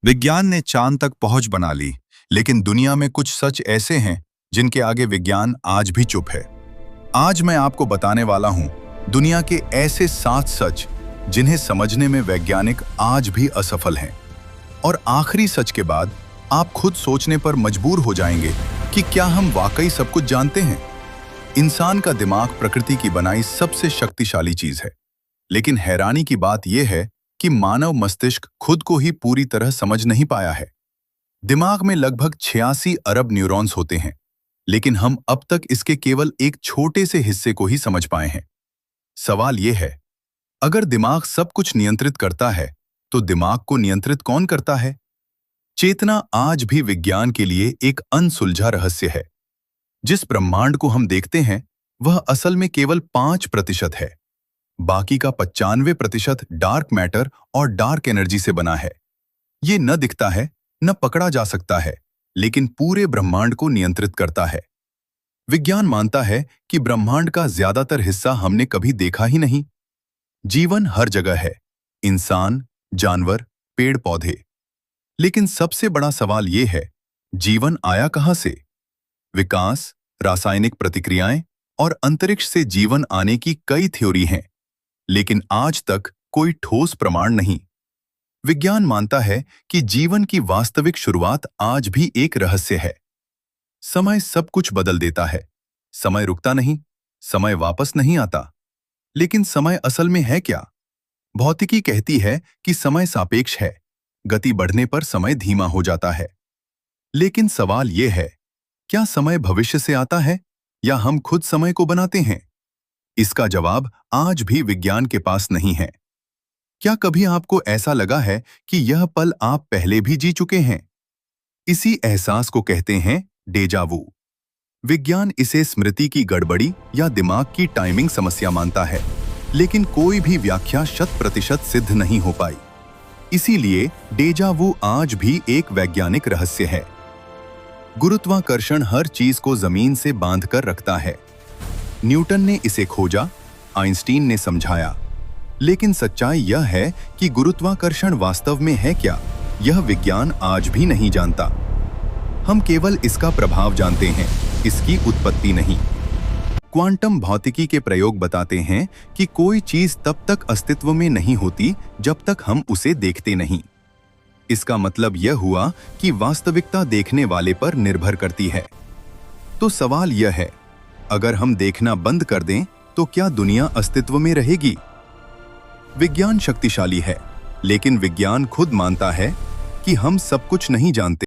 विज्ञान ने चांद तक पहुंच बना ली, लेकिन दुनिया में कुछ सच ऐसे हैं जिनके आगे विज्ञान आज भी चुप है। आज मैं आपको बताने वाला हूं दुनिया के ऐसे 7 सच जिन्हें समझने में वैज्ञानिक आज भी असफल हैं। और आखिरी सच के बाद आप खुद सोचने पर मजबूर हो जाएंगे कि क्या हम वाकई सब कुछ जानते हैं। इंसान का दिमाग प्रकृति की बनाई सबसे शक्तिशाली चीज है, लेकिन हैरानी की बात यह है कि मानव मस्तिष्क खुद को ही पूरी तरह समझ नहीं पाया है। दिमाग में लगभग 86 अरब न्यूरॉन्स होते हैं, लेकिन हम अब तक इसके केवल एक छोटे से हिस्से को ही समझ पाए हैं। सवाल यह है, अगर दिमाग सब कुछ नियंत्रित करता है, तो दिमाग को नियंत्रित कौन करता है? चेतना आज भी विज्ञान के लिए एक अनसुलझा रहस्य है। जिस ब्रह्मांड को हम देखते हैं, वह असल में केवल 5% है। बाकी का 95% डार्क मैटर और डार्क एनर्जी से बना है। ये न दिखता है, न पकड़ा जा सकता है, लेकिन पूरे ब्रह्मांड को नियंत्रित करता है। विज्ञान मानता है कि ब्रह्मांड का ज्यादातर हिस्सा हमने कभी देखा ही नहीं। जीवन हर जगह है, इंसान, जानवर, पेड़ पौधे। लेकिन सबसे बड़ा सवाल यह है, जीवन आया कहां से? विकास, रासायनिक प्रतिक्रियाएं और अंतरिक्ष से जीवन आने की कई थ्योरी हैं, लेकिन आज तक कोई ठोस प्रमाण नहीं। विज्ञान मानता है कि जीवन की वास्तविक शुरुआत आज भी एक रहस्य है। समय सब कुछ बदल देता है। समय रुकता नहीं, समय वापस नहीं आता। लेकिन समय असल में है क्या? भौतिकी कहती है कि समय सापेक्ष है, गति बढ़ने पर समय धीमा हो जाता है। लेकिन सवाल यह है, क्या समय भविष्य से आता है या हम खुद समय को बनाते हैं? इसका जवाब आज भी विज्ञान के पास नहीं है। क्या कभी आपको ऐसा लगा है कि यह पल आप पहले भी जी चुके हैं? इसी एहसास को कहते हैं डेजा वू। विज्ञान इसे स्मृति की गड़बड़ी या दिमाग की टाइमिंग समस्या मानता है, लेकिन कोई भी व्याख्या 100% सिद्ध नहीं हो पाई। इसीलिए डेजा वू आज भी एक वैज्ञानिक रहस्य है। गुरुत्वाकर्षण हर चीज को जमीन से बांधकर रखता है। न्यूटन ने इसे खोजा, आइंस्टीन ने समझाया, लेकिन सच्चाई यह है कि गुरुत्वाकर्षण वास्तव में है क्या, यह विज्ञान आज भी नहीं जानता। हम केवल इसका प्रभाव जानते हैं, इसकी उत्पत्ति नहीं। क्वांटम भौतिकी के प्रयोग बताते हैं कि कोई चीज तब तक अस्तित्व में नहीं होती जब तक हम उसे देखते नहीं। इसका मतलब यह हुआ कि वास्तविकता देखने वाले पर निर्भर करती है। तो सवाल यह है, अगर हम देखना बंद कर दें तो क्या दुनिया अस्तित्व में रहेगी? विज्ञान शक्तिशाली है, लेकिन विज्ञान खुद मानता है कि हम सब कुछ नहीं जानते।